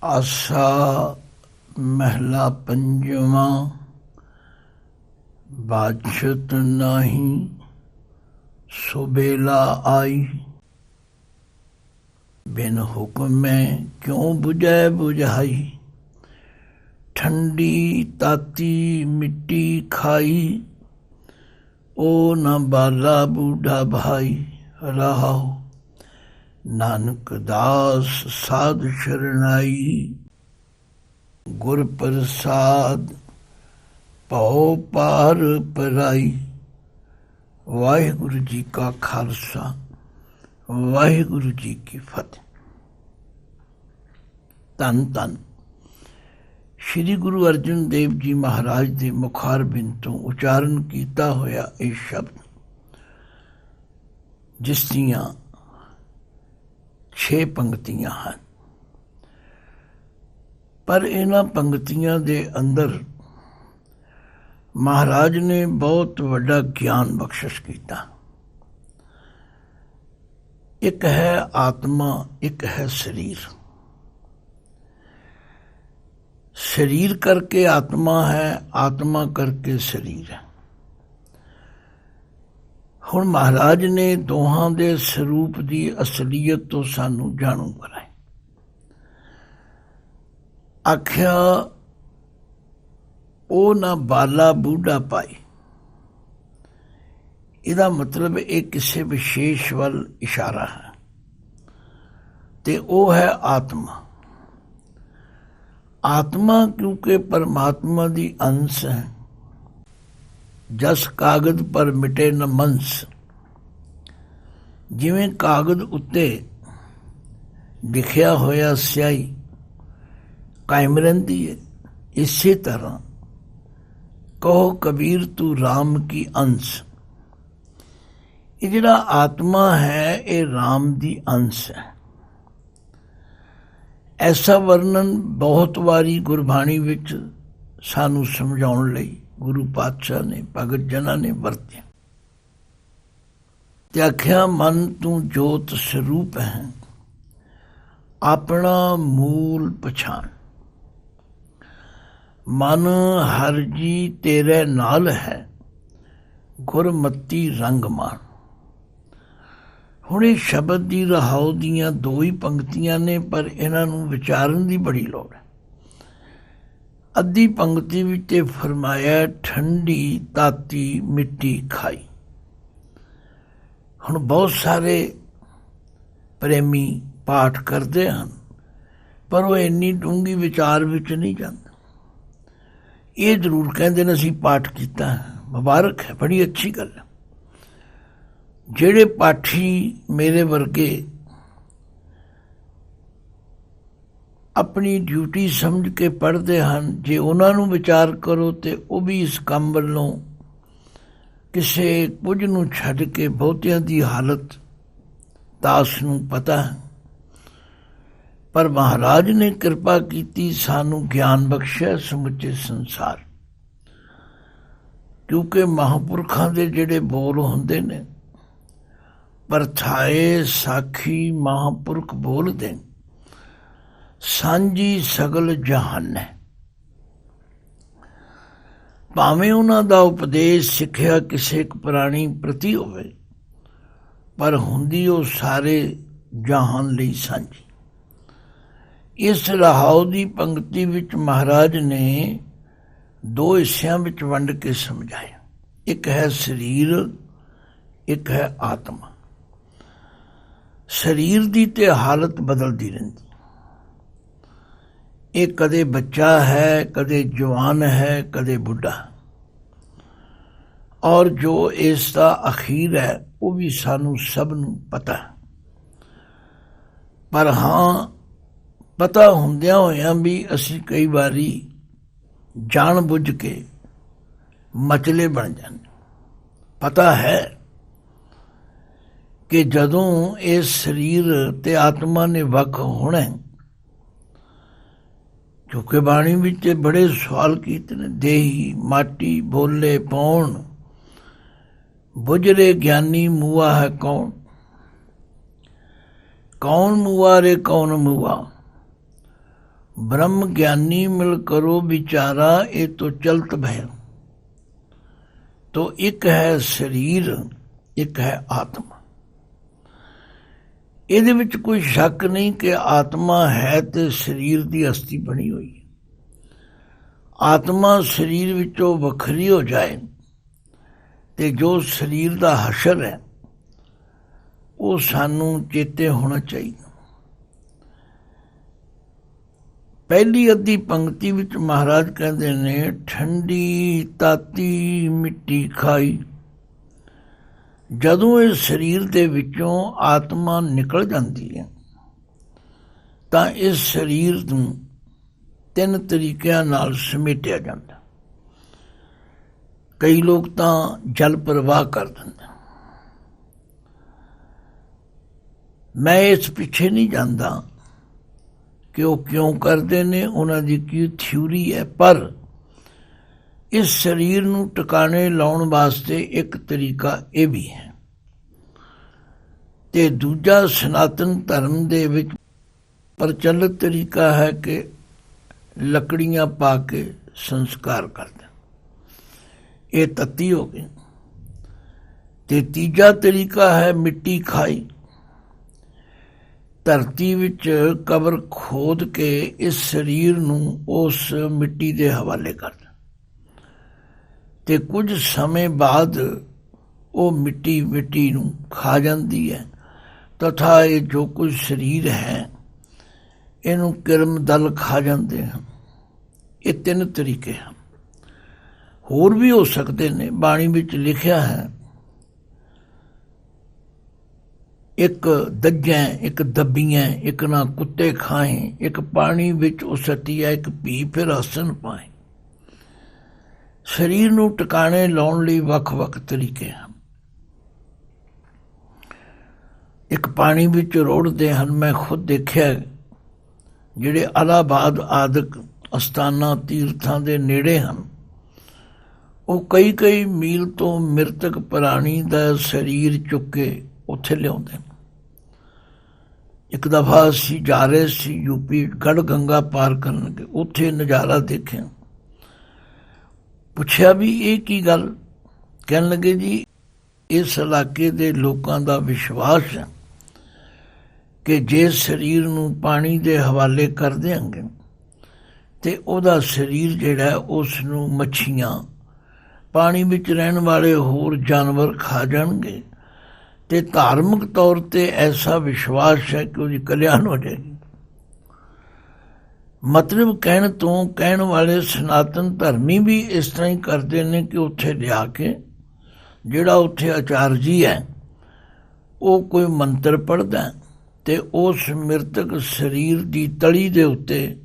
आसा महला पंजवा। बाछत नाही सुबेला आई, बिन हुक्म क्यों बुझै बुझाई। ठंडी ताती मिट्टी खाई, ओ न बाला बूढ़ा भाई। रहाओ नानक दास साध शरणाई, गुर प्रसाद पौ पार पराई। वाहिगुरु जी का खालसा, वाहिगुरु जी की फतेह। धन धन श्री गुरु अर्जन देव जी महाराज के मुखारबिंद तो उचारण किया होया ये शब्द, जिस दियां 6 पंक्तियां हैं, पर इन्हां पंक्तियां दे अंदर महाराज ने बहुत वड्डा ज्ञान बख्शिश किया। एक है आत्मा, एक है शरीर। शरीर करके आत्मा है, आत्मा करके शरीर है। हुण महाराज ने दोहां दे स्वरूप की असलीयत तो सानू जाणू कराए। आख्या ओ ना बाला बूढ़ा पाई। इहदा मतलब एक किसी विशेष वल इशारा है, ते ओ है आत्मा। आत्मा क्योंकि परमात्मा दी अंश है। जस कागज पर मिटे न मंस, जिवें कागज उत्ते लिखिया होया स्याही कायम रहिंदी है, इसी तरह कहो कबीर तू राम की अंश। ये जिहड़ा आत्मा है ये राम दी अंश है। ऐसा वर्णन बहुत वारी गुरबाणी विच सानू समझाउण लई गुरु पातशाह ने, भगत जना ने वरत्या। ते आख्या मन तू जोत स्वरूप है, अपना मूल पछाण। मन हर जी तेरे नाल है, गुरमती रंग मान। हुण शब्द की रहाओ दियां 2 ही पंक्तियां ने, पर इन्हां नूं विचारन की बड़ी लोड़ है। अद्धी पंक्ति विच फरमाया ठंडी ताती मिट्टी खाई। हुण बहुत सारे प्रेमी पाठ करते हैं, पर वो इन्नी डूंगी विचार विच नहीं जाते। ये जरूर कहते हैं असीं पाठ किया है, मुबारक है, बड़ी अच्छी गल है। जेड़े पाठी मेरे वर्गे अपनी ड्यूटी समझ के पढ़ते हैं, जे उन्होंने विचार करो तो वह भी इस काम वालों किसी कुछ नूं छड्ड के बहुतियां दी हालत दास नूं पता है। पर महाराज ने कृपा की, सानू ज्ञान बख्शिया समुचे संसार। क्योंकि महापुरखों के जिहड़े बोल होंदे ने, परछाए साखी महापुरख बोल दे, सांझी सगल जहान है। भावें उन्हां दा उपदेश सिक्ख्या किसी एक प्राणी प्रति होवे, पर हुंदी वो सारे जहान लई सांझी। इस रहाओ दी पंक्ति विच महाराज ने 2 हिस्सियां विच वंड के समझाया। एक है शरीर, एक है आत्मा। शरीर दी ते हालत बदलती रहती। ये कदे बच्चा है, कदे जवान है, कदे बुढ़ा। और जो इसका अखीर है वो भी सानू सब नू पता है। पर हाँ, पता हुंदियां होइयां भी असी कई बारी जान बुझ के मचले बन जाते। पता है कि जदों इस शरीर ते आत्मा ने वख होना है, क्योंकि बाणी विच बड़े सवाल कीते ने, देही माटी बोले पौण बुझरे ज्ञानी मुआ है कौन, कौन मुआ रे कौन मुआ। ब्रह्म ज्ञानी मिल करो विचारा, ये तो चलत भय। तो एक है शरीर, एक है आत्मा। ਇਹਦੇ ਵਿੱਚ ਕੋਈ ਸ਼ੱਕ ਨਹੀਂ ਕਿ ਆਤਮਾ ਹੈ ਤੇ ਸਰੀਰ ਦੀ ਅਸਥੀ ਬਣੀ ਹੋਈ ਹੈ। ਆਤਮਾ ਸਰੀਰ ਵਿੱਚੋਂ ਵੱਖਰੀ ਹੋ ਜਾਏ ਤੇ ਜੋ ਸਰੀਰ ਦਾ ਹਸ਼ਰ ਹੈ ਉਹ ਸਾਨੂੰ ਚੇਤੇ ਹੋਣਾ ਚਾਹੀਦਾ। ਪਹਿਲੀ ਅੱਧੀ ਪੰਕਤੀ ਵਿੱਚ ਮਹਾਰਾਜ ਕਹਿੰਦੇ ਨੇ, ਠੰਡੀ ਤਾਤੀ ਮਿੱਟੀ ਖਾਈ। ਜਦੋਂ ਇਹ ਸਰੀਰ ਦੇ ਵਿੱਚੋਂ ਆਤਮਾ ਨਿਕਲ ਜਾਂਦੀ ਹੈ ਤਾਂ ਇਸ ਸਰੀਰ ਨੂੰ ਤਿੰਨ ਤਰੀਕਿਆਂ ਨਾਲ ਸਮੇਟਿਆ ਜਾਂਦਾ। ਕਈ ਲੋਕ ਤਾਂ ਜਲ ਪ੍ਰਵਾਹ ਕਰ ਦਿੰਦੇ। ਮੈਂ ਇਸ ਪਿੱਛੇ ਨਹੀਂ ਜਾਂਦਾ ਕਿ ਉਹ ਕਿਉਂ ਕਰਦੇ ਨੇ, ਉਹਨਾਂ ਦੀ ਕੀ ਥਿਊਰੀ ਹੈ, ਪਰ ਇਸ ਸਰੀਰ ਨੂੰ ਟਿਕਾਣੇ ਲਾਉਣ ਵਾਸਤੇ ਇੱਕ ਤਰੀਕਾ ਇਹ ਵੀ ਹੈ। ਤੇ ਦੂਜਾ ਸਨਾਤਨ ਧਰਮ ਦੇ ਵਿੱਚ ਪ੍ਰਚਲਿਤ ਤਰੀਕਾ ਹੈ ਕਿ ਲੱਕੜੀਆਂ ਪਾ ਕੇ ਸੰਸਕਾਰ ਕਰਦੇ। ਇਹ ਤੱਤੀ ਹੋ ਗਈ। ਤੇ ਤੀਜਾ ਤਰੀਕਾ ਹੈ ਮਿੱਟੀ ਖਾਈ। ਧਰਤੀ ਵਿੱਚ ਕਬਰ ਖੋਦ ਕੇ ਇਸ ਸਰੀਰ ਨੂੰ ਉਸ ਮਿੱਟੀ ਦੇ ਹਵਾਲੇ ਕਰ ਦਿੰਦੇ ਤੇ ਕੁਝ ਸਮੇਂ ਬਾਅਦ ਉਹ ਮਿੱਟੀ ਨੂੰ ਖਾ ਜਾਂਦੀ ਹੈ ਤਥਾ ਇਹ ਜੋ ਕੁਝ ਸਰੀਰ ਹੈ ਇਹਨੂੰ ਕਿਰਮ ਦਲ ਖਾ ਜਾਂਦੇ ਹਨ। ਇਹ ਤਿੰਨ ਤਰੀਕੇ ਹਨ। ਹੋਰ ਵੀ ਹੋ ਸਕਦੇ ਨੇ। ਬਾਣੀ ਵਿੱਚ ਲਿਖਿਆ ਹੈ, ਇੱਕ ਦੱਜੈ ਇੱਕ ਦੱਬੀਆਂ, ਇੱਕ ਨਾ ਕੁੱਤੇ ਖਾਏ, ਇੱਕ ਪਾਣੀ ਵਿੱਚ ਉਸਟੀਆ, ਇੱਕ ਪੀ ਫਿਰ ਹਸਨ ਪਾਏ। ਸਰੀਰ ਨੂੰ ਟਿਕਾਣੇ ਲਾਉਣ ਲਈ ਵੱਖ-ਵੱਖ ਤਰੀਕੇ ਹਨ। ਇੱਕ ਪਾਣੀ ਵਿੱਚ ਰੋੜਦੇ ਹਨ। ਮੈਂ ਖੁਦ ਦੇਖਿਆ, ਜਿਹੜੇ ਇਲਾਹਾਬਾਦ ਆਦਿਕ ਅਸਥਾਨਾਂ ਤੀਰਥਾਂ ਦੇ ਨੇੜੇ ਹਨ, ਉਹ ਕਈ ਮੀਲ ਤੋਂ ਮ੍ਰਿਤਕ ਪ੍ਰਾਣੀ ਦਾ ਸਰੀਰ ਚੁੱਕ ਕੇ ਉੱਥੇ ਲਿਆਉਂਦੇ। ਇੱਕ ਦਫਾ ਅਸੀਂ ਜਾ ਰਹੇ ਸੀ ਯੂਪੀ, ਗੜ ਗੰਗਾ ਪਾਰ ਕਰਨਗੇ, ਉੱਥੇ ਨਜ਼ਾਰਾ ਦੇਖਿਆ। ਪੁੱਛਿਆ ਵੀ ਇਹ ਕੀ ਗੱਲ? ਕਹਿਣ ਲੱਗੇ ਜੀ ਇਸ ਇਲਾਕੇ ਦੇ ਲੋਕਾਂ ਦਾ ਵਿਸ਼ਵਾਸ ਹੈ ਕਿ ਜੇ ਸਰੀਰ ਨੂੰ ਪਾਣੀ ਦੇ ਹਵਾਲੇ ਕਰ ਦਿਆਂਗੇ ਤੇ ਉਹਦਾ ਸਰੀਰ ਜਿਹੜਾ ਉਸ ਨੂੰ ਮੱਛੀਆਂ, ਪਾਣੀ ਵਿੱਚ ਰਹਿਣ ਵਾਲੇ ਹੋਰ ਜਾਨਵਰ ਖਾ ਜਾਣਗੇ ਤੇ ਧਾਰਮਿਕ ਤੌਰ ਤੇ ਐਸਾ ਵਿਸ਼ਵਾਸ ਹੈ ਕਿ ਉਹਦੀ ਕਲਿਆਣ ਹੋ ਜਾਏਗੀ। ਮਤਲਬ ਕਹਿਣ ਤੋਂ ਕਹਿਣ ਵਾਲੇ ਸਨਾਤਨ ਧਰਮੀ ਵੀ ਇਸ ਤਰ੍ਹਾਂ ਹੀ ਕਰਦੇ ਨੇ ਕਿ ਉੱਥੇ ਲਿਆ ਕੇ ਜਿਹੜਾ ਉੱਥੇ ਆਚਾਰ ਜੀ ਹੈ ਉਹ ਕੋਈ ਮੰਤਰ ਪੜ੍ਹਦਾ ਤੇ ਉਸ ਮ੍ਰਿਤਕ ਸਰੀਰ ਦੀ ਤਲੀ ਦੇ ਉੱਤੇ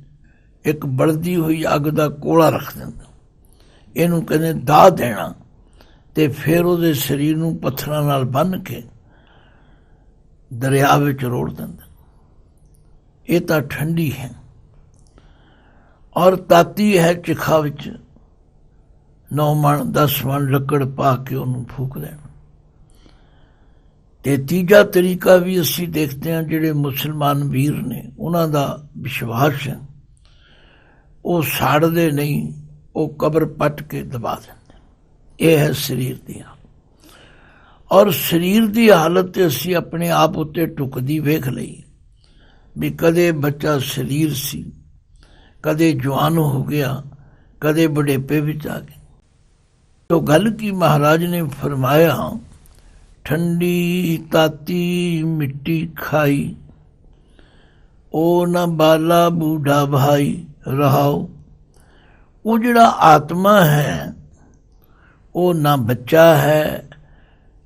ਇੱਕ ਬਲਦੀ ਹੋਈ ਅੱਗ ਦਾ ਕੋਲਾ ਰੱਖ ਦਿੰਦਾ। ਇਹਨੂੰ ਕਹਿੰਦੇ ਦਾਹ ਦੇਣਾ। ਤੇ ਫਿਰ ਉਹਦੇ ਸਰੀਰ ਨੂੰ ਪੱਥਰਾਂ ਨਾਲ ਬੰਨ੍ਹ ਕੇ ਦਰਿਆ ਵਿੱਚ ਰੋੜ ਦਿੰਦਾ। ਇਹ ਤਾਂ ਠੰਡੀ ਹੈ। ਔਰ ਤਾਤੀ ਹੈ ਚਿਖਾ ਵਿੱਚ 9 ਮਣ 10 ਮਣ ਲੱਕੜ ਪਾ ਕੇ ਉਹਨੂੰ ਫੂਕ ਦੇਣਾ। ਤੇ ਤੀਜਾ ਤਰੀਕਾ ਵੀ ਅਸੀਂ ਦੇਖਦੇ ਹਾਂ, ਜਿਹੜੇ ਮੁਸਲਮਾਨ ਵੀਰ ਨੇ ਉਹਨਾਂ ਦਾ ਵਿਸ਼ਵਾਸ ਹੈ, ਉਹ ਸਾੜਦੇ ਨਹੀਂ, ਉਹ ਕਬਰ ਪੱਟ ਕੇ ਦਬਾ ਦਿੰਦੇ। ਇਹ ਹੈ ਸਰੀਰ ਦੀ ਹਾਲਤ। ਔਰ ਸਰੀਰ ਦੀ ਹਾਲਤ ਤੇ ਅਸੀਂ ਆਪਣੇ ਆਪ ਉੱਤੇ ਟੁਕਦੀ ਵੇਖ ਲਈ ਵੀ ਕਦੇ ਬੱਚਾ ਸਰੀਰ ਸੀ, ਕਦੇ ਜਵਾਨ ਹੋ ਗਿਆ, ਕਦੇ ਬੁਢੇਪੇ ਵਿੱਚ ਆ ਗਏ। ਤੋ ਗੱਲ ਕੀ ਮਹਾਰਾਜ ਨੇ ਫਰਮਾਇਆ, ਠੰਡੀ ਤਾਤੀ ਮਿੱਟੀ ਖਾਈ, ਉਹ ਨਾ ਬਾਲਾ ਬੂਢਾ ਭਾਈ ਰਹਾਓ। ਉਹ ਜਿਹੜਾ ਆਤਮਾ ਹੈ ਉਹ ਨਾ ਬੱਚਾ ਹੈ,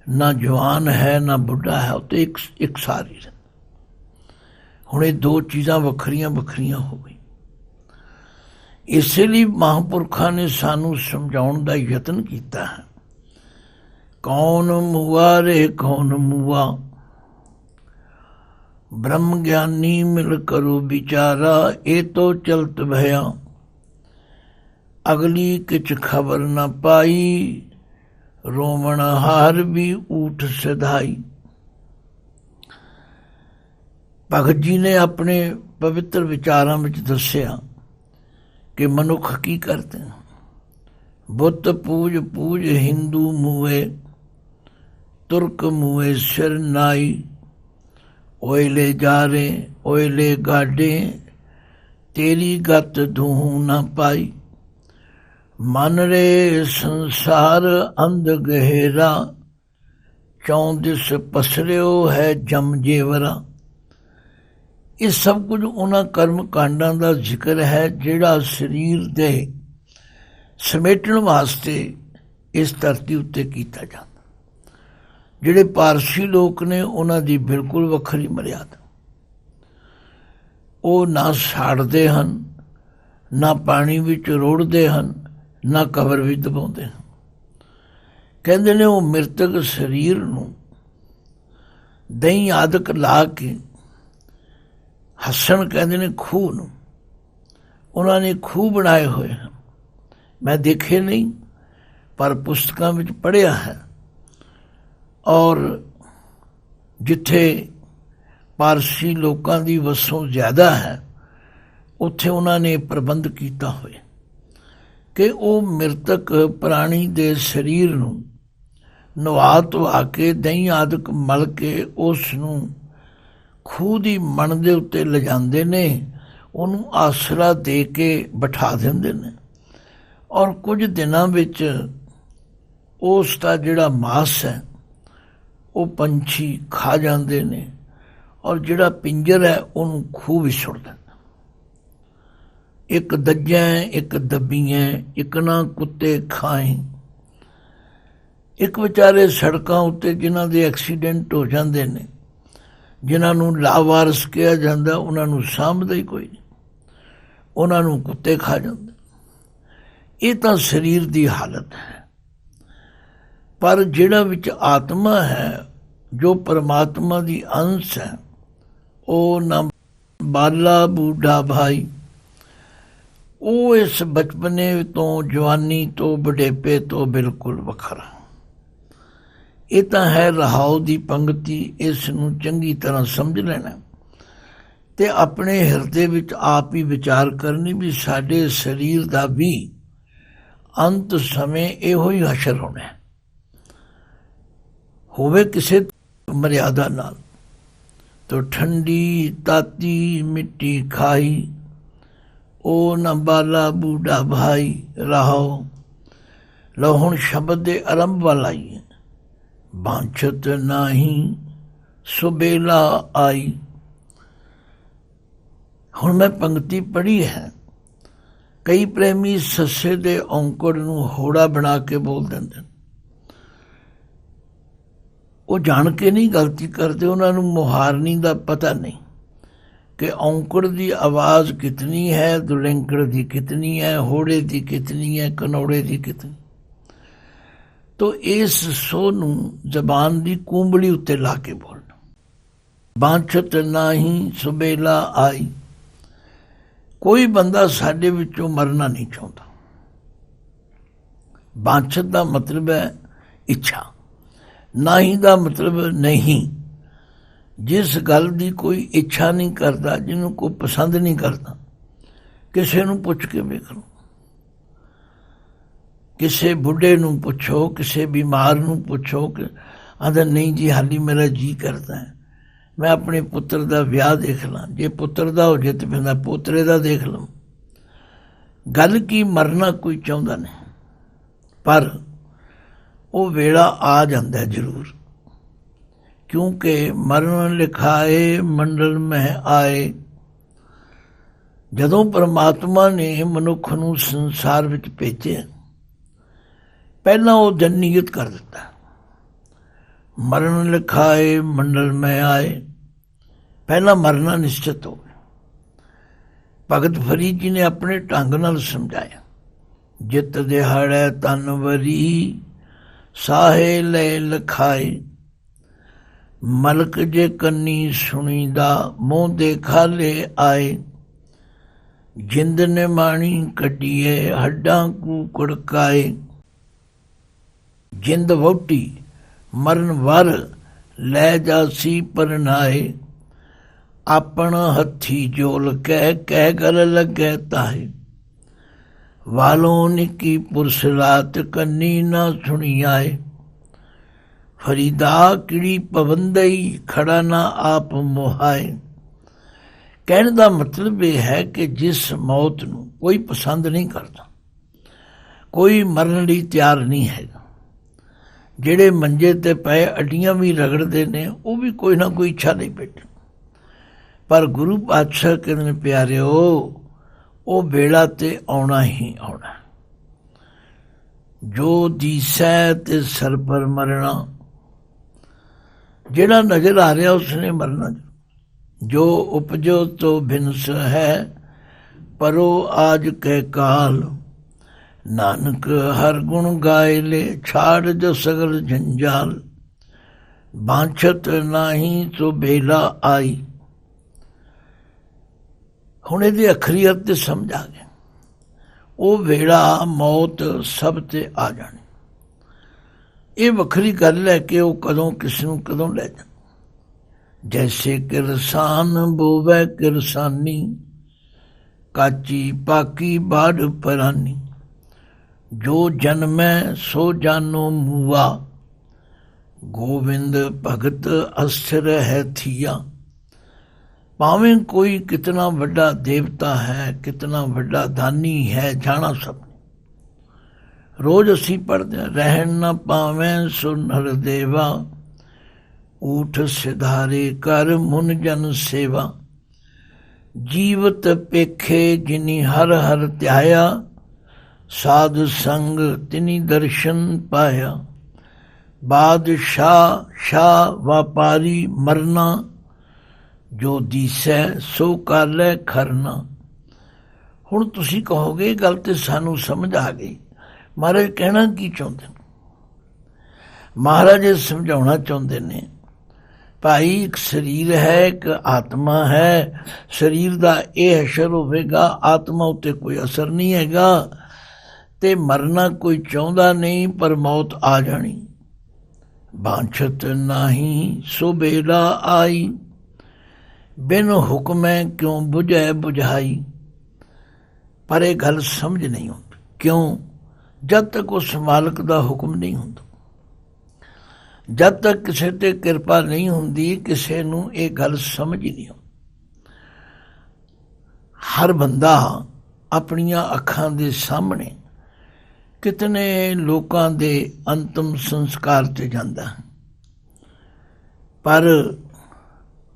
ਨਾ ਜਵਾਨ ਹੈ, ਨਾ ਬੁੱਢਾ ਹੈ, ਉਹ ਤੇ ਇੱਕ ਸਾਰੀ। ਹੁਣ ਇਹ ਦੋ ਚੀਜ਼ਾਂ ਵੱਖਰੀਆਂ ਵੱਖਰੀਆਂ ਹੋ ਗਈ। ਇਸੇ ਲਈ ਮਹਾਂਪੁਰਖਾਂ ਨੇ ਸਾਨੂੰ ਸਮਝਾਉਣ ਦਾ ਯਤਨ ਕੀਤਾ ਹੈ, ਕੌਣ ਮੁਆ ਰੇ ਕੌਣ ਮੁਆ, ब्रह्म ज्ञानी मिल करो विचारा, ये तो चलत भया, अगली किच खबर न पाई, रोवण हार भी ऊठ सिधाई। भगत जी ने अपने पवित्र विचारां विच दस्सिया कि मनुख की करते हैं। बुत पूज पूज हिंदू मूए, तुर्क मूए सिर नाई। ओयले जारे ओयले गाडे, तेरी गत धूहू न पाई। मन रे संसार अंध गहेरा, चौंदिस पसरियो है जम जेवरा। ਇਹ ਸਭ ਕੁਝ ਉਹਨਾਂ ਕਰਮ ਕਾਂਡਾਂ ਦਾ ਜ਼ਿਕਰ ਹੈ ਜਿਹੜਾ ਸਰੀਰ ਦੇ ਸਮੇਟਣ ਵਾਸਤੇ ਇਸ ਧਰਤੀ ਉੱਤੇ ਕੀਤਾ ਜਾਂਦਾ। ਜਿਹੜੇ ਪਾਰਸੀ ਲੋਕ ਨੇ ਉਹਨਾਂ ਦੀ ਬਿਲਕੁਲ ਵੱਖਰੀ ਮਰਿਆਦਾ। ਉਹ ਨਾ ਸਾੜਦੇ ਹਨ, ਨਾ ਪਾਣੀ ਵਿੱਚ ਰੋੜਦੇ ਹਨ, ਨਾ ਕਬਰ ਵਿੱਚ ਦਬਾਉਂਦੇ ਹਨ। ਕਹਿੰਦੇ ਨੇ ਉਹ ਮ੍ਰਿਤਕ ਸਰੀਰ ਨੂੰ ਦਹੀਂ ਆਦਿਕ ਲਾ ਕੇ ਹੱਸਣ ਕਹਿੰਦੇ ਨੇ ਖੂਹ ਨੂੰ। ਉਹਨਾਂ ਨੇ ਖੂਹ ਬਣਾਏ ਹੋਏ ਹਨ। ਮੈਂ ਦੇਖੇ ਨਹੀਂ ਪਰ ਪੁਸਤਕਾਂ ਵਿੱਚ ਪੜ੍ਹਿਆ ਹੈ। ਔਰ ਜਿੱਥੇ ਪਾਰਸੀ ਲੋਕਾਂ ਦੀ ਵਸੋਂ ਜ਼ਿਆਦਾ ਹੈ ਉੱਥੇ ਉਹਨਾਂ ਨੇ ਪ੍ਰਬੰਧ ਕੀਤਾ ਹੋਇਆ ਕਿ ਉਹ ਮ੍ਰਿਤਕ ਪ੍ਰਾਣੀ ਦੇ ਸਰੀਰ ਨੂੰ ਨਵਾ ਧਵਾ ਕੇ ਦਹੀਂ ਆਦਿਕ ਮਲ ਕੇ ਉਸ ਨੂੰ ਖੂਹ ਦੀ ਮਣ ਦੇ ਉੱਤੇ ਲਿਜਾਂਦੇ ਨੇ, ਉਹਨੂੰ ਆਸਰਾ ਦੇ ਕੇ ਬਿਠਾ ਦਿੰਦੇ ਨੇ ਔਰ ਕੁਝ ਦਿਨਾਂ ਵਿੱਚ ਉਸ ਦਾ ਜਿਹੜਾ ਮਾਸ ਹੈ ਉਹ ਪੰਛੀ ਖਾ ਜਾਂਦੇ ਨੇ ਔਰ ਜਿਹੜਾ ਪਿੰਜਰ ਹੈ ਉਹਨੂੰ ਖੂਹ ਵਿੱਚ ਸੁੱਟ ਦਿੰਦੇ। ਇੱਕ ਦੱਜੈਂ ਇੱਕ ਦੱਬੀਆਂ, ਇੱਕ ਨਾ ਕੁੱਤੇ ਖਾਏ। ਇੱਕ ਵਿਚਾਰੇ ਸੜਕਾਂ ਉੱਤੇ ਜਿਨ੍ਹਾਂ ਦੇ ਐਕਸੀਡੈਂਟ ਹੋ ਜਾਂਦੇ ਨੇ, ਜਿਨ੍ਹਾਂ ਨੂੰ ਲਾਵਾਰਸ ਕਿਹਾ ਜਾਂਦਾ, ਉਹਨਾਂ ਨੂੰ ਸਾਂਭਦਾ ਹੀ ਕੋਈ ਨਹੀਂ, ਉਹਨਾਂ ਨੂੰ ਕੁੱਤੇ ਖਾ ਜਾਂਦੇ। ਇਹ ਤਾਂ ਸਰੀਰ ਦੀ ਹਾਲਤ ਹੈ। ਪਰ ਜਿਹੜਾ ਵਿੱਚ ਆਤਮਾ ਹੈ, ਜੋ ਪਰਮਾਤਮਾ ਦੀ ਅੰਸ਼ ਹੈ, ਉਹ ਨਾ ਬਾਲਾ ਬੂਢਾ ਭਾਈ। ਉਹ ਇਸ ਬਚਪਨੇ ਤੋਂ, ਜਵਾਨੀ ਤੋਂ, ਬੁਢੇਪੇ ਤੋਂ ਬਿਲਕੁਲ ਵੱਖਰਾ। ਇਹ ਤਾਂ ਹੈ ਰਹਾਉ ਦੀ ਪੰਗਤੀ। ਇਸ ਨੂੰ ਚੰਗੀ ਤਰ੍ਹਾਂ ਸਮਝ ਲੈਣਾ ਤੇ ਆਪਣੇ ਹਿਰਦੇ ਵਿੱਚ ਆਪ ਹੀ ਵਿਚਾਰ ਕਰਨੀ ਵੀ ਸਾਡੇ ਸਰੀਰ ਦਾ ਵੀ ਅੰਤ ਸਮੇਂ ਇਹੋ ਹੀ ਹਸ਼ਰ ਹੋਣਾ ਹੋਵੇ ਕਿਸੇ ਮਰਿਆਦਾ ਨਾਲ। ਤੋ ਠੰਡੀ ਤਾਤੀ ਮਿੱਟੀ ਖਾਈ, ਉਹ ਨਾ ਬਾਲਾ ਬੂਢਾ ਭਾਈ ਰਹਾਉ। ਲਓ ਹੁਣ ਸ਼ਬਦ ਦੇ ਆਰੰਭ ਵਾਲਾ ਹੀ ਹੈ। ਬਾਂਛਤ ਨਾਹੀਂ ਸੁਬੇਲਾ ਆਈ। ਹੁਣ ਮੈਂ ਪੰਕਤੀ ਪੜ੍ਹੀ ਹੈ। ਕਈ ਪ੍ਰੇਮੀ ਸੱਸੇ ਦੇ ਔਂਕੜ ਨੂੰ ਹੋੜਾ ਬਣਾ ਕੇ ਬੋਲ ਦਿੰਦੇ ਨੇ। ਉਹ ਜਾਣ ਕੇ ਨਹੀਂ ਗਲਤੀ ਕਰਦੇ, ਉਹਨਾਂ ਨੂੰ ਮੁਹਾਰਨੀ ਦਾ ਪਤਾ ਨਹੀਂ ਕਿ ਔਂਕੜ ਦੀ ਆਵਾਜ਼ ਕਿਤਨੀ ਹੈ, ਦੁਲੈਂਕੜ ਦੀ ਕਿਤਨੀ ਹੈ, ਹੋੜੇ ਦੀ ਕਿਤਨੀ ਹੈ, ਕਨੌੜੇ ਦੀ ਕਿਤਨੀ। ਤੋ ਇਸ ਸੋ ਨੂੰ ਜ਼ਬਾਨ ਦੀ ਕੁੰਬਲੀ ਉੱਤੇ ਲਾ ਕੇ ਬੋਲਣਾ। ਬਾਂਛਤ ਨਾਹੀਂ ਸੁਬੇਲਾ ਆਈ। ਕੋਈ ਬੰਦਾ ਸਾਡੇ ਵਿੱਚੋਂ ਮਰਨਾ ਨਹੀਂ ਚਾਹੁੰਦਾ। ਬਾਂਛਤ ਦਾ ਮਤਲਬ ਹੈ ਇੱਛਾ, ਨਾਹੀਂ ਦਾ ਮਤਲਬ ਨਹੀਂ। ਜਿਸ ਗੱਲ ਦੀ ਕੋਈ ਇੱਛਾ ਨਹੀਂ ਕਰਦਾ, ਜਿਹਨੂੰ ਕੋਈ ਪਸੰਦ ਨਹੀਂ ਕਰਦਾ, ਕਿਸੇ ਨੂੰ ਪੁੱਛ ਕੇ ਵੇਖ ਲਓ। ਕਿਸੇ ਬੁੱਢੇ ਨੂੰ ਪੁੱਛੋ, ਕਿਸੇ ਬਿਮਾਰ ਨੂੰ ਪੁੱਛੋ ਕਿ ਆਂਦਾ ਨਹੀਂ ਜੀ ਹਾਲੀ ਮੇਰਾ ਜੀ ਕਰਦਾ ਹੈ ਮੈਂ ਆਪਣੇ ਪੁੱਤਰ ਦਾ ਵਿਆਹ ਦੇਖ ਲਾਂ। ਜੇ ਪੁੱਤਰ ਦਾ ਹੋ ਜੇ ਤਾਂ ਫਿਰ ਮੈਂ ਪੋਤਰੇ ਦਾ ਦੇਖ ਲਵਾਂ। ਗੱਲ ਕੀ ਮਰਨਾ ਕੋਈ ਚਾਹੁੰਦਾ ਨਹੀਂ, ਪਰ ਉਹ ਵੇਲਾ ਆ ਜਾਂਦਾ ਜ਼ਰੂਰ। ਕਿਉਂਕਿ ਮਰਨ ਲਿਖਾਏ ਮੰਡਲ ਮਹਿ ਆਏ। ਜਦੋਂ ਪਰਮਾਤਮਾ ਨੇ ਮਨੁੱਖ ਨੂੰ ਸੰਸਾਰ ਵਿੱਚ ਭੇਜਿਆ, ਪਹਿਲਾਂ ਉਹ ਦਿਨ ਨਿਯਤ ਕਰ ਦਿੱਤਾ, ਮਰਨ ਲਿਖਾਏ ਮੰਡਲ ਮੈਂ ਆਏ। ਪਹਿਲਾਂ ਮਰਨਾ ਨਿਸ਼ਚਿਤ ਹੋ ਗਿਆ। ਭਗਤ ਫਰੀਦ ਜੀ ਨੇ ਆਪਣੇ ਢੰਗ ਨਾਲ ਸਮਝਾਇਆ। ਜਿਤ ਦਿਹਾੜੈ ਤਨ ਵਰੀ, ਸਾਹੇ ਲੈ ਲਖਾਏ। ਮਲਕ ਜੇ ਕੰਨੀ ਸੁਣੀਦਾ, ਮੂੰਹ ਦੇ ਖਾਲੇ ਆਏ। ਜਿੰਦ ਨੇ ਮਾਣੀ ਕੱਢੀਏ, ਹੱਡਾਂ ਕੂ ਕੜਕਾਏ। ਜਿੰਦ ਵਹੁਟੀ ਮਰਨ ਵਰ ਲੈ ਜਾਸੀ ਪਰਨਾਏ। ਆਪਣ ਹੱਥੀ ਜੋਲ ਕਹਿ ਗਲ ਲੱਗੈ ਤਾਹੇ। ਵਾਲੋਂ ਨਿੱਕੀ ਪੁਰਸਲਾਤ ਕੰਨੀ ਨਾ ਸੁਣੀ ਆਏ। ਫਰੀਦਾ ਕਿੜੀ ਪਵੰਦਈ ਖੜਾ ਨਾ ਆਪ ਮੁਹਾਏ। ਕਹਿਣ ਦਾ ਮਤਲਬ ਇਹ ਹੈ ਕਿ ਜਿਸ ਮੌਤ ਨੂੰ ਕੋਈ ਪਸੰਦ ਨਹੀਂ ਕਰਦਾ, ਕੋਈ ਮਰਨ ਲਈ ਤਿਆਰ ਨਹੀਂ ਹੈਗਾ, ਜਿਹੜੇ ਮੰਜੇ ਤੇ ਪਏ ਅੱਡੀਆਂ ਵੀ ਰਗੜਦੇ ਨੇ, ਉਹ ਵੀ ਕੋਈ ਨਾ ਕੋਈ ਇੱਛਾ ਨਹੀਂ ਬੈਠੇ। ਪਰ ਗੁਰੂ ਪਾਤਸ਼ਾਹ ਕਹਿੰਦੇ ਨੇ ਪਿਆਰਿਓ, ਉਹ ਵੇਲਾ ਤੇ ਆਉਣਾ ਹੀ ਆਉਣਾ। ਜੋ ਦੀਸੈ ਤੇ ਸਰ ਪਰ ਮਰਨਾ, ਜਿਹੜਾ ਨਜ਼ਰ ਆ ਰਿਹਾ ਉਸਨੇ ਮਰਨਾ। ਜੋ ਉਪਜੋ ਤੋ ਬਿਨਸ ਹੈ, ਪਰੋ ਆਜ ਕਹਿ ਕਾਲ। ਨਾਨਕ ਹਰ ਗੁਣ ਗਾਏ ਲੈ, ਛਾੜ ਜੋ ਸਗਲ ਜੰਜਾਲ। ਬਾਂਛਤ ਨਾਹੀ ਸੋ ਬੇਲਾ ਆਈ। ਹੁਣ ਇਹਦੇ ਅੱਖਰੀ ਅਰਥ ਤੇ ਸਮਝ ਆ ਗਏ। ਉਹ ਵੇਲਾ ਮੌਤ ਸਭ ਤੇ ਆ ਜਾਣੀ। ਇਹ ਵੱਖਰੀ ਗੱਲ ਹੈ ਕਿ ਉਹ ਕਦੋਂ ਕਿਸ ਨੂੰ ਕਦੋਂ ਲੈ ਜਾਣ। ਜੈਸੇ ਕਿਰਸਾਨ ਬੋਵੇ ਕਿਰਸਾਨੀ, ਕਾਚੀ ਪਾਕੀ ਬਾੜ ਪਰਾਨੀ। ਜੋ ਜਨਮੈ ਸੋ ਜਾਨੋ ਮੂਆ, ਗੋਬਿੰਦ ਭਗਤ ਅਸਥਿਰ ਹੈ ਥੀਆ। ਭਾਵੇਂ ਕੋਈ ਕਿਤਨਾ ਵੱਡਾ ਦੇਵਤਾ ਹੈ, ਕਿਤਨਾ ਵੱਡਾ ਦਾਨੀ ਹੈ, ਜਾਣਾ ਸਭ। ਰੋਜ਼ ਅਸੀਂ ਪੜ੍ਹਦੇ ਹਾਂ, ਰਹਿਣ ਨਾ ਪਾਵੇਂ ਸੋ ਨਰ ਦੇਵਾ। ਊਠ ਸਿਧਾਰੇ ਕਰ ਮੁਨ ਜਨ ਸੇਵਾ। ਜੀਵਤ ਪੇਖੇ ਜਿਨੀ ਹਰ ਹਰ ਧਿਆਇਆ। ਸਾਧ ਸੰਗ ਤਿਨੀ ਦਰਸ਼ਨ ਪਾਇਆ। ਬਾਦਸ਼ਾਹ ਸ਼ਾਹ ਵਪਾਰੀ ਮਰਨਾ। ਜੋ ਦੀਸੈ ਸੋ ਕਾਲੈ ਖਰਨਾ। ਹੁਣ ਤੁਸੀਂ ਕਹੋਗੇ ਇਹ ਗੱਲ ਤੇ ਸਾਨੂੰ ਸਮਝ ਆ ਗਈ, ਮਹਾਰਾਜ ਕਹਿਣਾ ਕੀ ਚਾਹੁੰਦੇ ਨੇ? ਮਹਾਰਾਜ ਇਹ ਸਮਝਾਉਣਾ ਚਾਹੁੰਦੇ ਨੇ, ਭਾਈ ਇੱਕ ਸਰੀਰ ਹੈ, ਇੱਕ ਆਤਮਾ ਹੈ। ਸਰੀਰ ਦਾ ਇਹ ਅਸਰ ਹੋਵੇਗਾ, ਆਤਮਾ ਉੱਤੇ ਕੋਈ ਅਸਰ ਨਹੀਂ ਹੈਗਾ। ਤੇ ਮਰਨਾ ਕੋਈ ਚਾਹੁੰਦਾ ਨਹੀਂ, ਪਰ ਮੌਤ ਆ ਜਾਣੀ। ਬਾਂਛਤ ਨਾਹੀ ਸੋ ਬੇਲਾ ਆਈ। ਬਿਨ ਹੁਕਮੈ ਕਿਉਂ ਬੁਝੈ ਬੁਝਾਈ। ਪਰ ਇਹ ਗੱਲ ਸਮਝ ਨਹੀਂ ਆਉਂਦੀ। ਕਿਉਂ? ਜਦ ਤੱਕ ਉਸ ਮਾਲਕ ਦਾ ਹੁਕਮ ਨਹੀਂ ਹੁੰਦਾ, ਜਦ ਤੱਕ ਕਿਸੇ ਤੇ ਕਿਰਪਾ ਨਹੀਂ ਹੁੰਦੀ, ਕਿਸੇ ਨੂੰ ਇਹ ਗੱਲ ਸਮਝ ਹੀ ਨਹੀਂ ਆਉਂਦੀ। ਹਰ ਬੰਦਾ ਆਪਣੀਆਂ ਅੱਖਾਂ ਦੇ ਸਾਹਮਣੇ ਕਿਤਨੇ ਲੋਕਾਂ ਦੇ ਅੰਤਮ ਸੰਸਕਾਰ ਤੇ ਜਾਂਦਾ, ਪਰ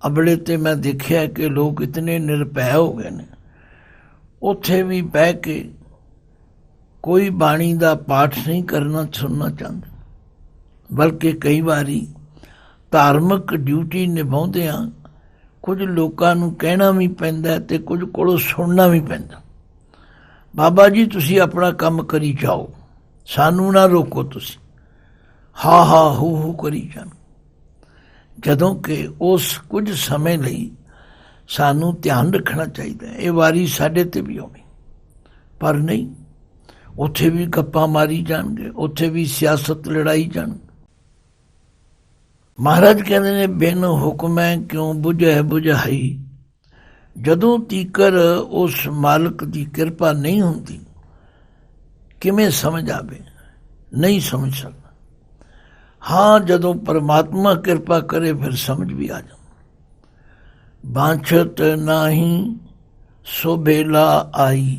ਅਬਲੇ ਤੇ ਮੈਂ ਦੇਖਿਆ ਕਿ ਲੋਕ ਇਤਨੇ ਨਿਰਭੈ ਹੋ ਗਏ ਨੇ, ਉੱਥੇ ਵੀ ਬਹਿ ਕੇ ਕੋਈ ਬਾਣੀ ਦਾ ਪਾਠ ਨਹੀਂ ਕਰਨਾ ਸੁਣਨਾ ਚਾਹੁੰਦੇ, ਬਲਕਿ ਕਈ ਵਾਰੀ ਧਾਰਮਿਕ ਡਿਊਟੀ ਨਿਭਾਉਂਦਿਆਂ ਕੁਝ ਲੋਕਾਂ ਨੂੰ ਕਹਿਣਾ ਵੀ ਪੈਂਦਾ ਤੇ ਕੁਝ ਕੋਲੋਂ ਸੁਣਨਾ ਵੀ ਪੈਂਦਾ। ਬਾਬਾ ਜੀ ਤੁਸੀਂ ਆਪਣਾ ਕੰਮ ਕਰੀ ਜਾਓ, ਸਾਨੂੰ ਨਾ ਰੋਕੋ, ਤੁਸੀਂ ਹਾ ਹਾ ਹੂ ਹੂ ਕਰੀ ਜਾਣ। ਜਦੋਂ ਕਿ ਉਸ ਕੁਝ ਸਮੇਂ ਲਈ ਸਾਨੂੰ ਧਿਆਨ ਰੱਖਣਾ ਚਾਹੀਦਾ। ਇਹ ਵਾਰੀ ਸਾਡੇ ਤੇ ਵੀ ਆਉਣੀ, ਪਰ ਨਹੀਂ, ਉੱਥੇ ਵੀ ਗੱਪਾਂ ਮਾਰੀ ਜਾਣਗੇ, ਉੱਥੇ ਵੀ ਸਿਆਸਤ ਲੜਾਈ ਜਾਣਗੇ। ਮਹਾਰਾਜ ਕਹਿੰਦੇ ਨੇ ਬਿਨ ਹੁਕਮੈ ਕਿਉਂ ਬੁਝੈ ਬੁਝਾਈ। ਜਦੋਂ ਤੀਕਰ ਉਸ ਮਾਲਕ ਦੀ ਕਿਰਪਾ ਨਹੀਂ ਹੁੰਦੀ, ਕਿਵੇਂ ਸਮਝ ਆਵੇ? ਨਹੀਂ ਸਮਝ ਸਕਦਾ। ਹਾਂ, ਜਦੋਂ ਪਰਮਾਤਮਾ ਕਿਰਪਾ ਕਰੇ ਫਿਰ ਸਮਝ ਵੀ ਆ ਜਾਂਦਾ। ਬਾਂਛਤ ਨਾਹੀ ਸੋ ਬੇਲਾ ਆਈ।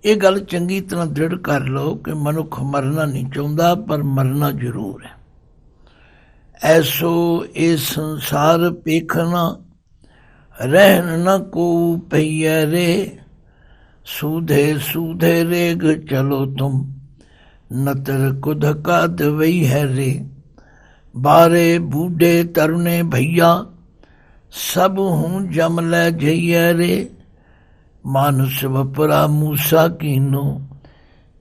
ਇਹ ਗੱਲ ਚੰਗੀ ਤਰ੍ਹਾਂ ਦ੍ਰਿੜ ਕਰ ਲਓ ਕਿ ਮਨੁੱਖ ਮਰਨਾ ਨਹੀਂ ਚਾਹੁੰਦਾ, ਪਰ ਮਰਨਾ ਜ਼ਰੂਰ ਹੈ। ਐਸੋ ਇਹ ਸੰਸਾਰ ਪੇਖਣਾ, ਰਹਿਣ ਨ ਕੋ ਪਈਐ ਰੇ। ਸੂਧੇ ਸੂਧੇ ਰੇਗ ਚਲੋ ਤੁਮ, ਨਤਰ ਕੁਧ ਕਾ ਦਵਈ ਹੈ ਰੇ। ਬਾਰੇ ਬੂਢੇ ਤਰੁਣੇ ਭਈਆ, ਸਭ ਹੂੰ ਜਮ ਲੈ ਜਈਐ ਰੇ। ਮਾਨੁਸ ਵਪਰਾ ਮੂਸਾ ਕੀਨੋ,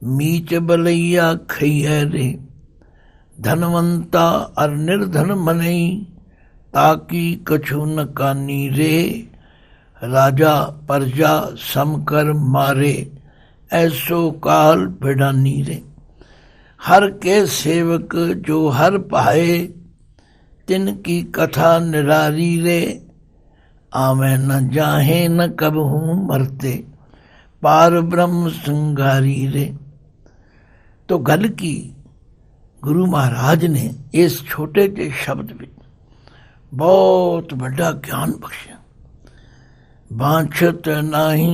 ਮੀਚ ਬਲਈਆ ਖਈਐ ਰੇ। ਧਨਵੰਤਾ ਅਰ ਨਿਰਧਨ ਮਨਈ, ਤਾਕੀ ਕਛੂ ਨ ਕਾਨੀ ਰੇ। ਰਾਜਾ ਪਰਜਾ ਸਮ ਕਰ ਮਾਰੇ, ਐਸੋ ਕਾਲ ਬਿਡਾਨੀ ਰੇ। हर के सेवक जो हर पाए, तिनकी कथा निरारी रे। आवे न जाहे न कबहू मरते, पार ब्रह्म संगारी रे। तो गल की गुरु महाराज ने इस छोटे ਜਿਹੇ शब्द में बहुत बड़ा ज्ञान बख्शा। बांछत नाही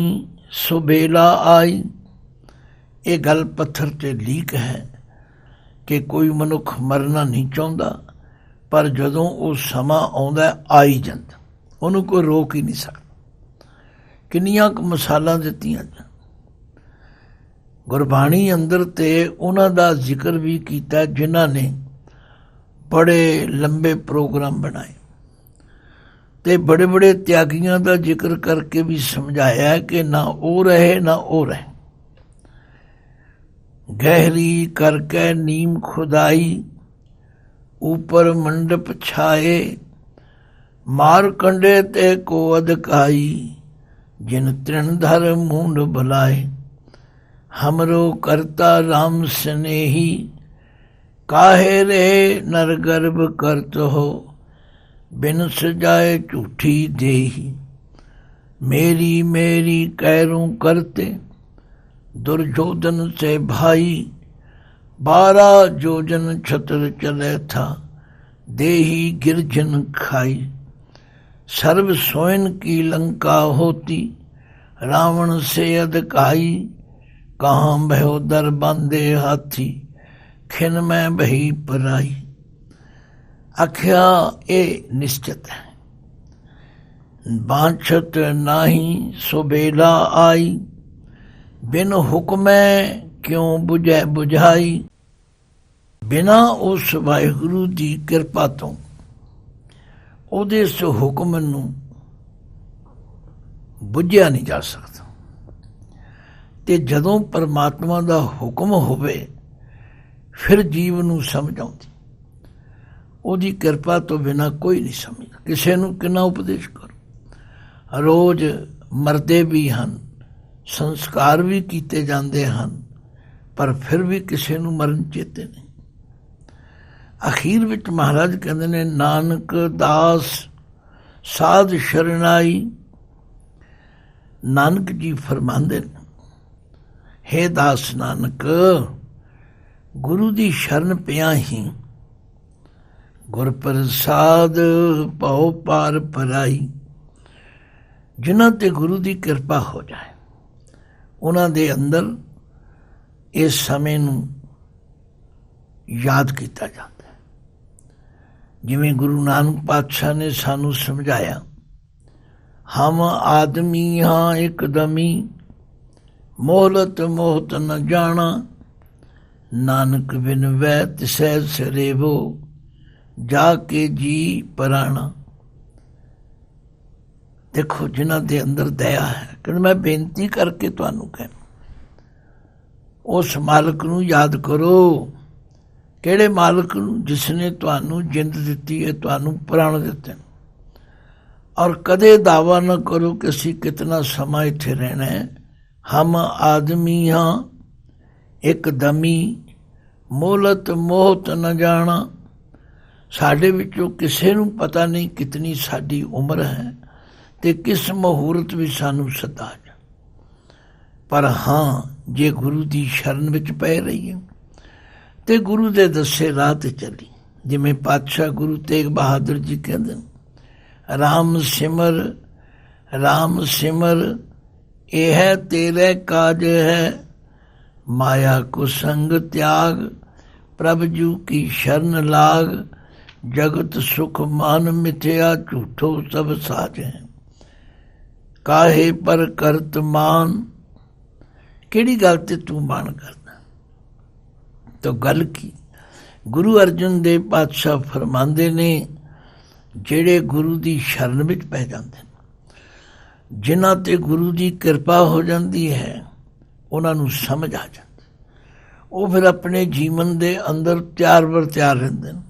सुबेला आई, ये गल पत्थर ते लीक है कि कोई मनुख मरना नहीं चाहता, पर जदों वो समा आउंदा आ ही जाता, उन्होंने कोई रोक ही नहीं सकता। किन्नियां क मिसालां दित्तियां। गुरबाणी अंदर ते उन्हां दा जिक्र भी कीता जिन्हां ने बड़े लंबे प्रोग्राम बनाए, ते बड़े बड़े त्यागियां दा जिक्र करके भी समझाया कि ना वो रहे ना वो रहे। गहरी करके नीम खुदाई, ऊपर मंडप छाए, मार कंडे ते को अदकाई, जिन तृणधर मूंड बुलाए। हमरो करता राम स्नेही, काहे रे नर गर्भ करत हो, बिन सजाए झूठी देही। मेरी मेरी कैरों करते, दुर्योधन से भाई, 12 जोजन छत्र चले था, देही गिरजन खाई। सर्व सोयन की लंका होती, रावण से अदकाई। कहाँ भयो दर बांधे हाथी, खिन में बही पराई। आख्या ए निश्चित है, बांछत नाही सुबेला आई, बिन हुक्मै क्यों बुझै बुझाई। बिना उस वाहिगुरु दी किरपा तो ਉਹਦੇ ਇਸ ਹੁਕਮ ਨੂੰ ਬੁੱਝਿਆ ਨਹੀਂ ਜਾ ਸਕਦਾ। ਤੇ ਜਦੋਂ ਪਰਮਾਤਮਾ ਦਾ ਹੁਕਮ ਹੋਵੇ ਫਿਰ ਜੀਵ ਨੂੰ ਸਮਝ ਆਉਂਦੀ। ਉਹਦੀ ਕਿਰਪਾ ਤੋਂ ਬਿਨਾਂ ਕੋਈ ਨਹੀਂ ਸਮਝਦਾ। ਕਿਸੇ ਨੂੰ ਕਿੰਨਾ ਉਪਦੇਸ਼ ਕਰੋ। ਰੋਜ਼ ਮਰਦੇ ਵੀ ਹਨ, ਸੰਸਕਾਰ ਵੀ ਕੀਤੇ ਜਾਂਦੇ ਹਨ, ਪਰ ਫਿਰ ਵੀ ਕਿਸੇ ਨੂੰ ਮਰਨ ਚੇਤੇ ਨਹੀਂ। ਅਖੀਰ ਵਿੱਚ ਮਹਾਰਾਜ ਕਹਿੰਦੇ ਨੇ, ਨਾਨਕ ਦਾਸ ਸਾਧ ਸ਼ਰਨਾਈ। ਨਾਨਕ ਜੀ ਫਰਮਾਉਂਦੇ ਨੇ, ਹੇ ਦਾਸ ਨਾਨਕ, ਗੁਰੂ ਦੀ ਸ਼ਰਨ ਪਿਆ ਹੀ ਗੁਰ ਪ੍ਰਸਾਦ ਪਾਉ ਪਾਰ ਪਰਾਈ। ਜਿਨ੍ਹਾਂ ਤੇ ਗੁਰੂ ਦੀ ਕਿਰਪਾ ਹੋ ਜਾਏ ਉਹਨਾਂ ਦੇ ਅੰਦਰ ਇਸ ਸਮੇਂ ਨੂੰ ਯਾਦ ਕੀਤਾ ਜਾਂਦਾ। ਜਿਵੇਂ ਗੁਰੂ ਨਾਨਕ ਪਾਤਸ਼ਾਹ ਨੇ ਸਾਨੂੰ ਸਮਝਾਇਆ, ਹਮ ਆਦਮੀ ਹਾਂ ਇੱਕਦਮੀ, ਮੋਹਲਤ ਮੋਹਤ ਨ ਜਾਣਾ। ਨਾਨਕ ਬਿਨ ਵੈ ਤਿਸੈ ਸਰੇਵੋ, ਜਾ ਕੇ ਜੀ ਪਰਾਣਾ। ਦੇਖੋ ਜਿਨ੍ਹਾਂ ਦੇ ਅੰਦਰ ਦਇਆ ਹੈ, ਕਿ ਮੈਂ ਬੇਨਤੀ ਕਰਕੇ ਤੁਹਾਨੂੰ ਕਹਿਣਾ, ਉਸ ਮਾਲਕ ਨੂੰ ਯਾਦ ਕਰੋ। ਕਿਹੜੇ ਮਾਲਕ ਨੂੰ? ਜਿਸ ਨੇ ਤੁਹਾਨੂੰ ਜਿੰਦ ਦਿੱਤੀ ਹੈ, ਤੁਹਾਨੂੰ ਪ੍ਰਾਣ ਦਿੱਤੇ। ਔਰ ਕਦੇ ਦਾਵਾ ਨਾ ਕਰੋ ਕਿ ਅਸੀਂ ਕਿਤਨਾ ਸਮਾਂ ਇੱਥੇ ਰਹਿਣਾ ਹੈ। ਹਮ ਆਦਮੀ ਹਾਂ ਇੱਕਦਮੀ, ਮੋਹਲਤ ਮੋਹਤ ਨ ਜਾਣਾ। ਸਾਡੇ ਵਿੱਚੋਂ ਕਿਸੇ ਨੂੰ ਪਤਾ ਨਹੀਂ ਕਿਤਨੀ ਸਾਡੀ ਉਮਰ ਹੈ ਤੇ ਕਿਸ ਮੁਹੂਰਤ ਵਿੱਚ ਸਾਨੂੰ ਸੱਦਾ ਜਾ। ਪਰ ਹਾਂ, ਜੇ ਗੁਰੂ ਦੀ ਸ਼ਰਨ ਵਿੱਚ ਪੈ ਰਹੀਏ ਤੇ ਗੁਰੂ ਦੇ ਦੱਸੇ ਰਾਹ ਤੇ ਚੱਲੀ। ਜਿਵੇਂ ਪਾਤਸ਼ਾਹ ਗੁਰੂ ਤੇਗ ਬਹਾਦਰ ਜੀ ਕਹਿੰਦੇ, ਰਾਮ ਸਿਮਰ ਰਾਮ ਸਿਮਰ, ਇਹ ਹੈ ਤੇਰੇ ਕਾਜ ਹੈ। ਮਾਇਆ ਕੋ ਸੰਗ ਤਿਆਗ, ਪ੍ਰਭ ਜੂ ਕੀ ਸ਼ਰਨ ਲਾਗ। ਜਗਤ ਸੁਖ ਮਾਨ ਮਿਥਿਆ, ਝੂਠੋ ਸਭ ਸਾਜ ਹੈ। ਕਾਹੇ ਪਰ ਕਰਤ ਮਾਨ, ਕਿਹੜੀ ਗੱਲ ਤੇ ਤੂੰ ਮਾਣ ਕਰਦਾ। ਤਾਂ ਗੱਲ ਕੀ, ਗੁਰੂ ਅਰਜਨ ਦੇਵ ਪਾਤਸ਼ਾਹ ਫਰਮਾਉਂਦੇ ਨੇ, ਜਿਹੜੇ ਗੁਰੂ ਦੀ ਸ਼ਰਨ ਵਿੱਚ ਪੈ ਜਾਂਦੇ ਨੇ, ਜਿਨ੍ਹਾਂ ਤੇ ਗੁਰੂ ਦੀ ਕਿਰਪਾ ਹੋ ਜਾਂਦੀ ਹੈ, ਉਹਨਾਂ ਨੂੰ ਸਮਝ ਆ ਜਾਂਦੀ। ਉਹ ਫਿਰ ਆਪਣੇ ਜੀਵਨ ਦੇ ਅੰਦਰ ਤਿਆਰ ਬਰ ਤਿਆਰ ਰਹਿੰਦੇ ਨੇ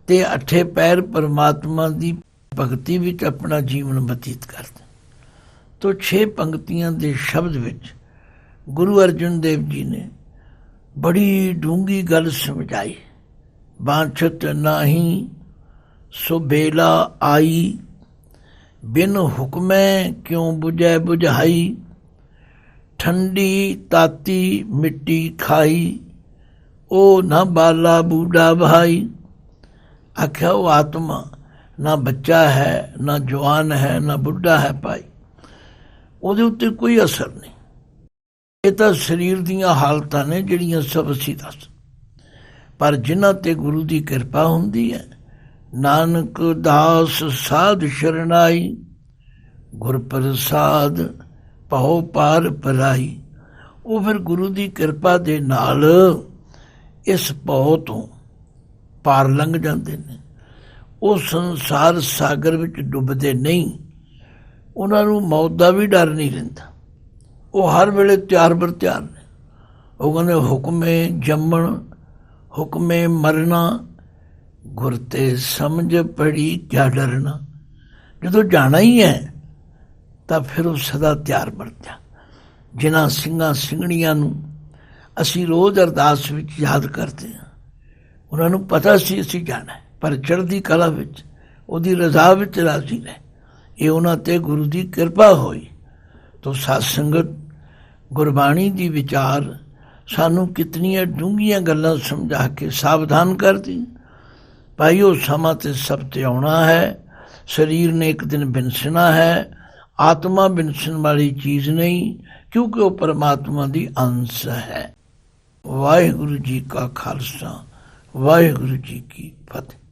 ਤੇ ਅੱਠੇ ਪੈਰ ਪਰਮਾਤਮਾ ਦੀ ਭਗਤੀ ਵਿੱਚ ਆਪਣਾ ਜੀਵਨ ਬਤੀਤ ਕਰਦੇ। तो 6 पंक्तियां ਦੇ ਸ਼ਬਦ ਵਿੱਚ ਗੁਰੂ ਅਰਜਨ ਦੇਵ ਜੀ ਨੇ बड़ी डूंगी गल समझाई। बांछत नाही सो बेला आई, बिन हुक्मै क्यों बुझै बुझाई। ठंडी ताती मिट्टी खाई, ओ ना बाला बूढ़ा भाई। आख्या वो आत्मा ना बच्चा है, ना जवान है, ना बुढ़ा है भाई, ਉਹਦੇ ਉੱਤੇ ਕੋਈ ਅਸਰ ਨਹੀਂ। ਇਹ ਤਾਂ ਸਰੀਰ ਦੀਆਂ ਹਾਲਤਾਂ ਨੇ ਜਿਹੜੀਆਂ ਸਭ ਅਸੀਂ ਦੱਸ, ਪਰ ਜਿਨ੍ਹਾਂ ਤੇ ਗੁਰੂ ਦੀ ਕਿਰਪਾ ਹੁੰਦੀ ਹੈ, ਨਾਨਕ ਦਾਸ ਸਾਧ ਸ਼ਰਨਾਈ, ਗੁਰ ਪ੍ਰਸਾਦ ਭਉ ਪਾਰ ਪਰਾਈ। ਉਹ ਫਿਰ ਗੁਰੂ ਦੀ ਕਿਰਪਾ ਦੇ ਨਾਲ ਇਸ ਭਉ ਤੋਂ ਪਾਰ ਲੰਘ ਜਾਂਦੇ ਨੇ। ਉਹ ਸੰਸਾਰ ਸਾਗਰ ਵਿੱਚ ਡੁੱਬਦੇ ਨਹੀਂ, ਉਹਨਾਂ ਨੂੰ ਮੌਤ ਦਾ ਵੀ ਡਰ ਨਹੀਂ ਰਹਿੰਦਾ। ਉਹ ਹਰ ਵੇਲੇ ਤਿਆਰ ਬਰ ਤਿਆਰ ਨੇ। ਉਹ ਕਹਿੰਦੇ ਹੁਕਮੇ ਜੰਮਣ ਹੁਕਮੇ ਮਰਨਾ, ਗੁਰ ਤੇ ਸਮਝ ਪੜੀ ਕਿਆ ਡਰਨਾ। ਜਦੋਂ ਜਾਣਾ ਹੀ ਹੈ ਤਾਂ ਫਿਰ ਉਹ ਸਦਾ ਤਿਆਰ ਬਰ ਤਿਆਰ। ਜਿਨ੍ਹਾਂ ਸਿੰਘਾਂ ਸਿੰਘਣੀਆਂ ਨੂੰ ਅਸੀਂ ਰੋਜ਼ ਅਰਦਾਸ ਵਿੱਚ ਯਾਦ ਕਰਦੇ ਹਾਂ, ਉਹਨਾਂ ਨੂੰ ਪਤਾ ਸੀ ਅਸੀਂ ਜਾਣਾ, ਪਰ ਚੜ੍ਹਦੀ ਕਲਾ ਵਿੱਚ ਉਹਦੀ ਰਜ਼ਾ ਵਿੱਚ ਰਾਜ਼ੀ ਨੇ। ਇਹ ਉਹਨਾਂ ਤੇ ਗੁਰੂ ਦੀ ਕਿਰਪਾ ਹੋਈ। ਤੋ ਸਤ ਸੰਗਤ, ਗੁਰਬਾਣੀ ਦੀ ਵਿਚਾਰ ਸਾਨੂੰ ਕਿਤਨੀਆਂ ਡੂੰਘੀਆਂ ਗੱਲਾਂ ਸਮਝਾ ਕੇ ਸਾਵਧਾਨ ਕਰਦੀ। ਭਾਈ ਉਹ ਸਮਾਂ ਤੇ ਸਭ ਤੇ ਆਉਣਾ ਹੈ। ਸਰੀਰ ਨੇ ਇੱਕ ਦਿਨ ਬਿਨਸਣਾ ਹੈ। ਆਤਮਾ ਬਿਨਸਣ ਵਾਲੀ ਚੀਜ਼ ਨਹੀਂ, ਕਿਉਂਕਿ ਉਹ ਪਰਮਾਤਮਾ ਦੀ ਅੰਸ਼ ਹੈ। ਵਾਹਿਗੁਰੂ ਜੀ ਕਾ ਖਾਲਸਾ, ਵਾਹਿਗੁਰੂ ਜੀ ਕੀ ਫਤਿਹ।